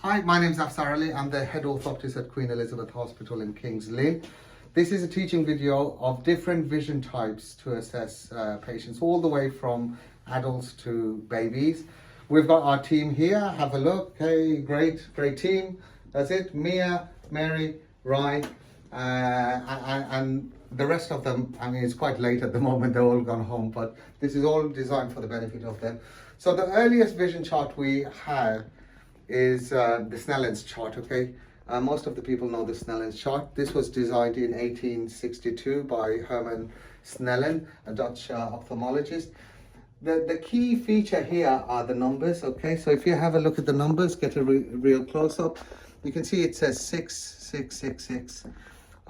Hi, my name is Afsar Ali. I'm the head orthoptist at Queen Elizabeth Hospital in Kings Lynn. This is a teaching video of different vision types to assess patients, all the way from adults to babies. We've got our team here. Have a look. Hey, great team. That's it. Mia, Mary, Ryan, and the rest of them. I mean, it's quite late at the moment. They're all gone home, but this is all designed for the benefit of them. So the earliest vision chart we have is the Snellen's chart, okay? Most of the people know the Snellen's chart. This was designed in 1862 by Herman Snellen, a Dutch ophthalmologist. The key feature here are the numbers, okay? So if you have a look at the numbers, get a real close-up, you can see it says 6666.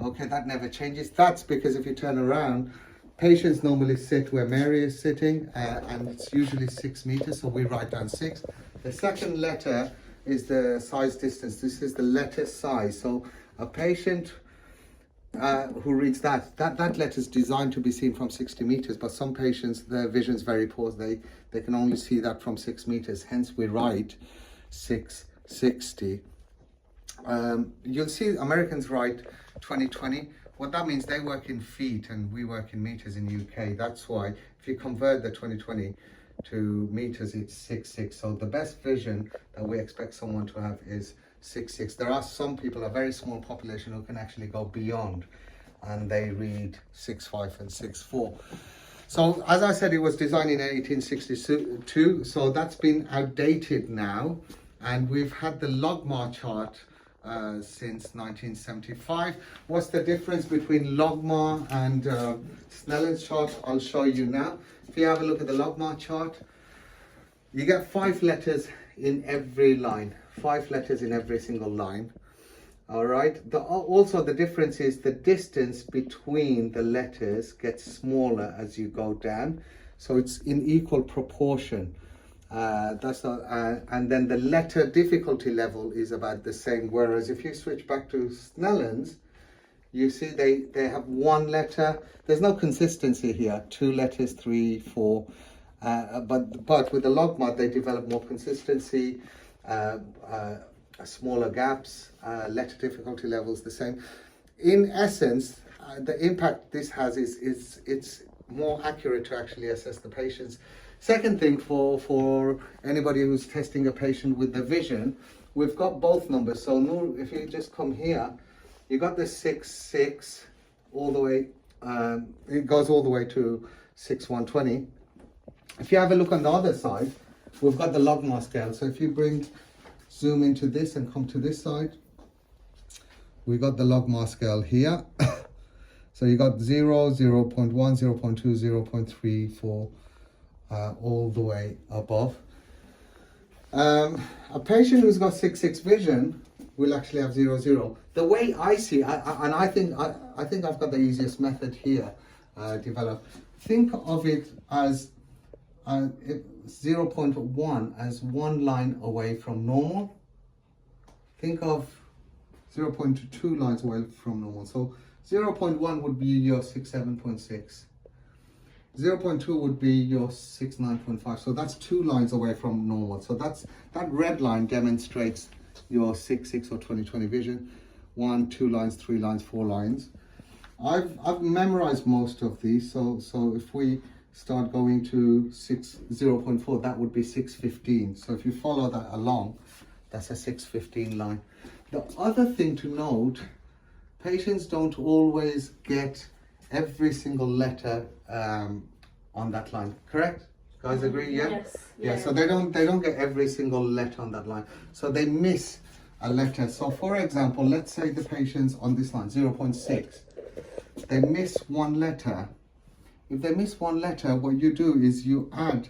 Okay, that never changes. That's because if you turn around, patients normally sit where Mary is sitting, and it's usually 6 meters, so we write down 6. The second letter is the size distance. This is the letter size. So a patient who reads that letter is designed to be seen from 60 meters, but some patients, their vision is very poor. They can only see that from 6 meters. Hence we write 660. You'll see Americans write 2020. What that means, they work in feet and we work in meters in UK. That's why if you convert the 2020 to meters, it's 66. So the best vision that we expect someone to have is 66. There are some people, a very small population, who can actually go beyond and they read 65 and 64. So as I said, it was designed in 1862, so that's been outdated now, and we've had the Logmar chart since 1975. What's the difference between Logmar and Snellen's chart? I'll show you now. If you have a look at the Logmar chart, you get 5 letters in every line, 5 letters in every single line. All right. Also, the difference is the distance between the letters gets smaller as you go down, so it's in equal proportion. And then the letter difficulty level is about the same. Whereas if you switch back to Snellen's, you see they have 1 letter. There's no consistency here. 2 letters, 3, 4. But with the Logmar, they develop more consistency, smaller gaps, letter difficulty levels the same. In essence, the impact this has is it's more accurate to actually assess the patients. Second thing, for anybody who's testing a patient with the vision, we've got both numbers. So Noor, if you just come here, you got the 6 all the way, it goes all the way to 6120. If you have a look on the other side, we've got the Logmar scale. So if you zoom into this and come to this side, we got the Logmar scale here. So you got 0, 0.1, 0.2, 0.3, 4, all the way above. A patient who's got 6/6 vision will actually have 0, 0. The way I see, and I think I've got the easiest method here developed. Think of it as 0.1 as 1 line away from normal. Think of 0.2 lines away from normal. So 0.1 would be your 67.6. 0.2 would be your 69.5. So that's 2 lines away from normal. So that red line demonstrates your 6/6 or 20/20 vision. 1, 2 lines, 3 lines, 4 lines. I've memorized most of these. So if we start going to 0.4, that would be 615. So if you follow that along, that's a 615 line. The other thing to note, patients don't always get every single letter on that line, correct? Guys agree? Yeah? Yes. Yeah, so they don't get every single letter on that line. So they miss a letter. So for example, let's say the patient's on this line, 0.6. They miss 1 letter. If they miss 1 letter, what you do is you add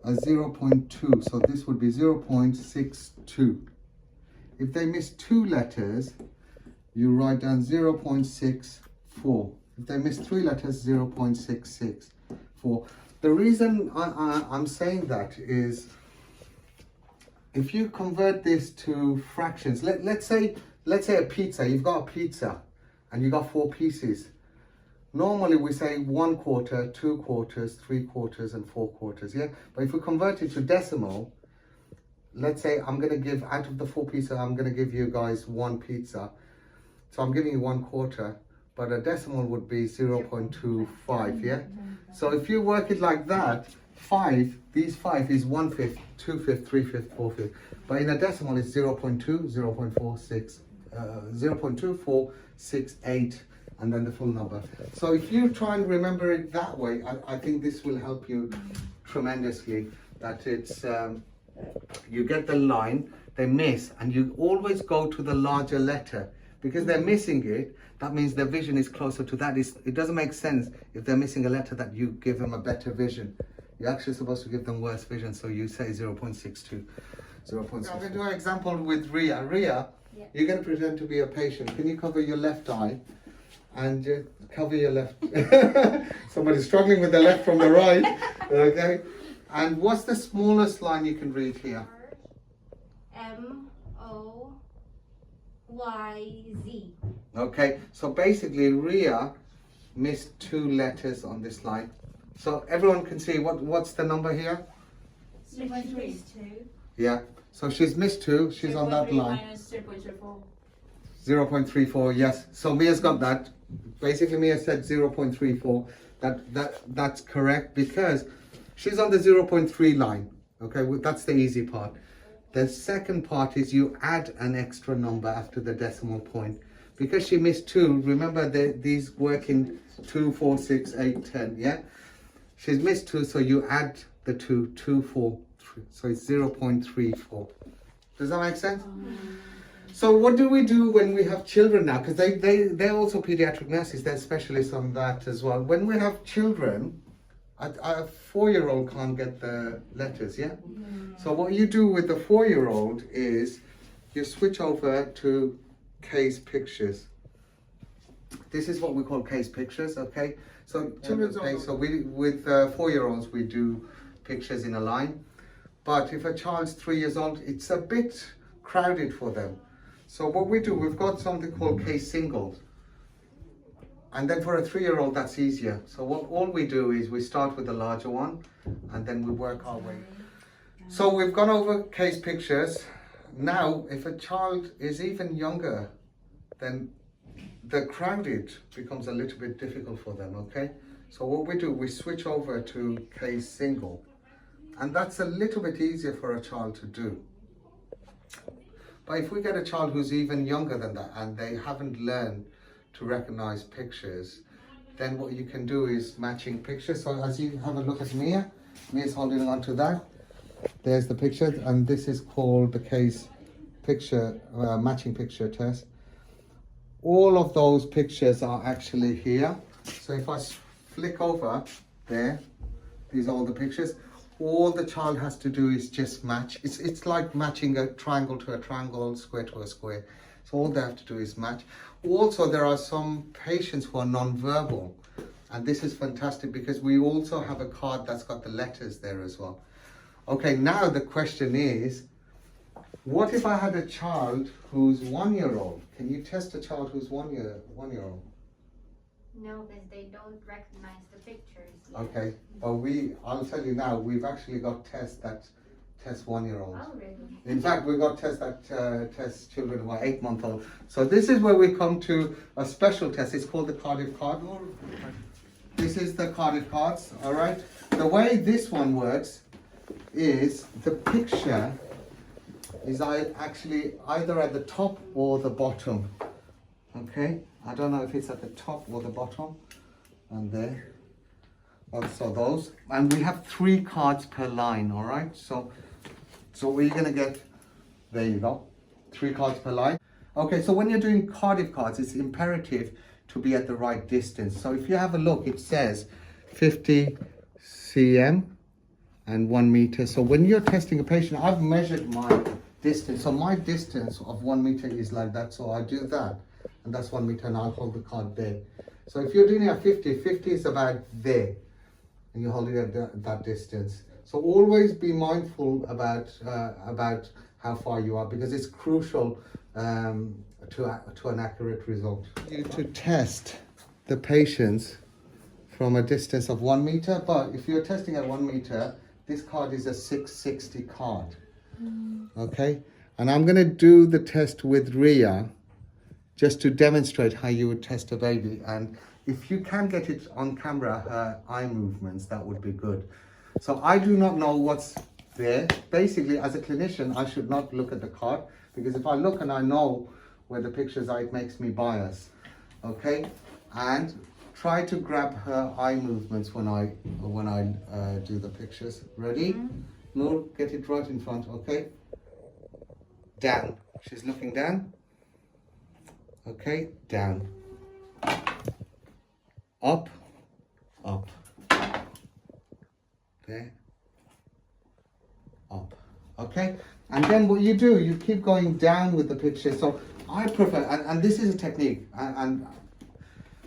a 0.2. So this would be 0.62. If they miss 2 letters, you write down 0.64. If they miss 3 letters, 0.664. The reason I'm saying that is, if you convert this to fractions, let's say a pizza, you've got a pizza and you got 4 pieces. Normally we say 1 quarter, 2 quarters, 3 quarters and 4 quarters, yeah? But if we convert it to decimal, let's say I'm going to give, out of the 4 pieces, I'm going to give you guys 1 pizza. So I'm giving you 1/4, but a decimal would be 0.25, yeah? So if you work it like that, 5, these 5 is 1/5, 2/5, 3/5, 4/5. But in a decimal, it's 0.2, 0.46, 0.2468, and then the full number. So if you try and remember it that way, I think this will help you tremendously. That it's, you get the line, they miss, and you always go to the larger letter. Because they're missing it, that means their vision is closer to that. It doesn't make sense if they're missing a letter that you give them a better vision. You're actually supposed to give them worse vision, so you say 0.62. 0.62. I'm going to do an example with Ria. Ria, yeah. You're going to pretend to be a patient. Can you cover your left eye? And cover your left. Somebody's struggling with the left from the right. Okay. And what's the smallest line you can read here? M-O-Y-Z. Okay. So basically, Ria missed 2 letters on this line. So everyone can see what's the number here? 0.3. Yeah. So she's missed 2. She's on that line. Minus 0.34. 0.34. Yes. So Mia's got that. Basically, Mia said 0.34. That's correct because she's on the 0.3 line. Okay, well, that's the easy part. The second part is you add an extra number after the decimal point. Because she missed 2, remember these work in 2, 4, 6, 8, 10, yeah? She's missed 2, so you add the 2, 2, 4, 3. So it's 0.34. Does that make sense? So what do we do when we have children now? Because they're also pediatric nurses, they're specialists on that as well. When we have children, a 4-year-old can't get the letters, yeah? So what you do with the 4-year-old is you switch over to case pictures. This is what we call case pictures, okay? So children's okay, so with 4-year-olds we do pictures in a line. But if a child's 3 years old, it's a bit crowded for them. So what we do, we've got something called case singles. And then for a 3-year-old, that's easier. So all we do is we start with the larger one and then we work our way. So we've gone over case pictures. Now, if a child is even younger, then the crowded becomes a little bit difficult for them, okay? So what we do, we switch over to case single. And that's a little bit easier for a child to do. But if we get a child who's even younger than that and they haven't learned to recognize pictures, then what you can do is matching pictures. So as you have a look at Mia, Mia's holding on to that. There's the picture, and this is called the case picture, matching picture test. All of those pictures are actually here. So if I flick over there, these are all the pictures. All the child has to do is just match. It's like matching a triangle to a triangle, square to a square. So all they have to do is match. Also, there are some patients who are non-verbal. And this is fantastic because we also have a card that's got the letters there as well. Okay, now the question is, what if I had a child who's 1-year-old? Can you test a child who's 1-year-old? No, because they don't recognize the pictures yet. Okay, but I'll tell you now, we've actually got tests that test 1-year-olds. Oh, really? In fact, we've got tests that test children who are 8-month-old. So this is where we come to a special test. It's called the Cardiff card. This is the Cardiff cards, all right? The way this one works is the picture is actually either at the top or the bottom. Okay, I don't know if it's at the top or the bottom. And there, also those. And we have 3 cards per line, all right? So we're gonna get, there you go, 3 cards per line. Okay, so when you're doing Cardiff cards, it's imperative to be at the right distance. So if you have a look, it says 50 cm and 1 meter. So when you're testing a patient, I've measured my distance. So my distance of 1 meter is like that. So I do that, and that's 1 meter, and I'll hold the card there. So if you're doing it at 50 is about there, and you're holding it at that distance. So always be mindful about how far you are, because it's crucial to an accurate result. You to test the patients from a distance of 1 meter, but if you're testing at 1 meter, this card is a 660 card. Okay, and I'm going to do the test with Ria just to demonstrate how you would test a baby. And if you can get it on camera, her eye movements, that would be good. So I do not know what's there. Basically, as a clinician, I should not look at the card, because if I look and I know where the pictures are, it makes me biased. Okay, and try to grab her eye movements when I do the pictures. Ready? No, get it right in front. Okay. Down. She's looking down. Okay, down. Up, up. There. Up. Okay, and then what you do, you keep going down with the picture. So I prefer, and this is a technique, and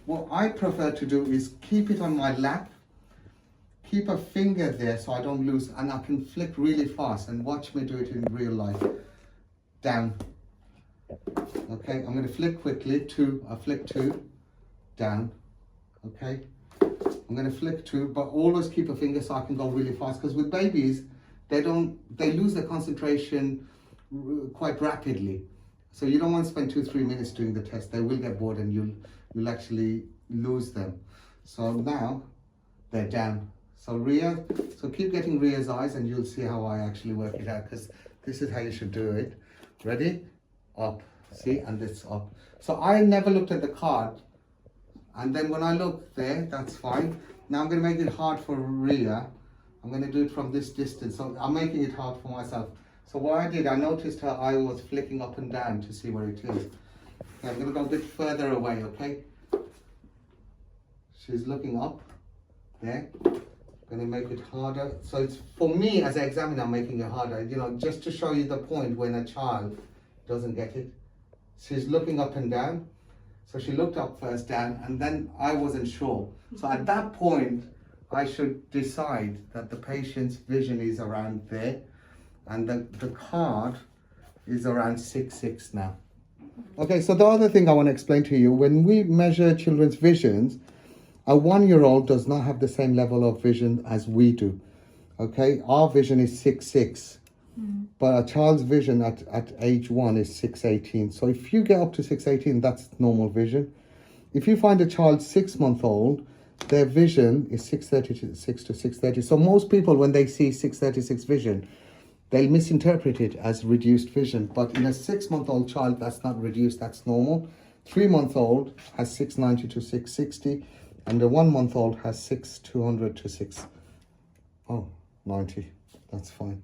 what I prefer to do is keep it on my lap, keep a finger there so I don't lose, and I can flick really fast, and watch me do it in real life. Down. Okay, I'm going to flick quickly. 2, I flick 2, down. Okay, I'm going to flick 2, but always keep a finger so I can go really fast, because with babies, they lose their concentration quite rapidly. So you don't want to spend 2-3 minutes doing the test. They will get bored and you'll actually lose them. So now they're down. So Ria, so keep getting Ria's eyes and you'll see how I actually work it out, because this is how you should do it. Ready? Up. See, and it's up. So I never looked at the card, and then when I look there, that's fine. Now I'm going to make it hard for Ria. I'm going to do it from this distance. So I'm making it hard for myself. So what I did, I noticed her eye was flicking up and down to see where it is. Okay, I'm going to go a bit further away, okay? She's looking up there. I'm going to make it harder. So it's, for me as an examiner, I'm making it harder, you know, just to show you the point when a child doesn't get it. She's looking up and down. So she looked up first, down, and then I wasn't sure. So at that point, I should decide that the patient's vision is around there, and the card is around 6.6 now. Okay, so the other thing I want to explain to you, when we measure children's visions, a 1-year-old does not have the same level of vision as we do. Okay, our vision is 6.6. But a child's vision at age 1 is 6.18. So if you get up to 6.18, that's normal vision. If you find a child 6-month-old, their vision is 6.36 to 6.30. So most people, when they see 6.36 vision, they'll misinterpret it as reduced vision. But in a 6-month-old child, that's not reduced, that's normal. 3-month-old has 6.90 to 6.60, and a 1-month-old has 6.200 to 6.90. That's fine.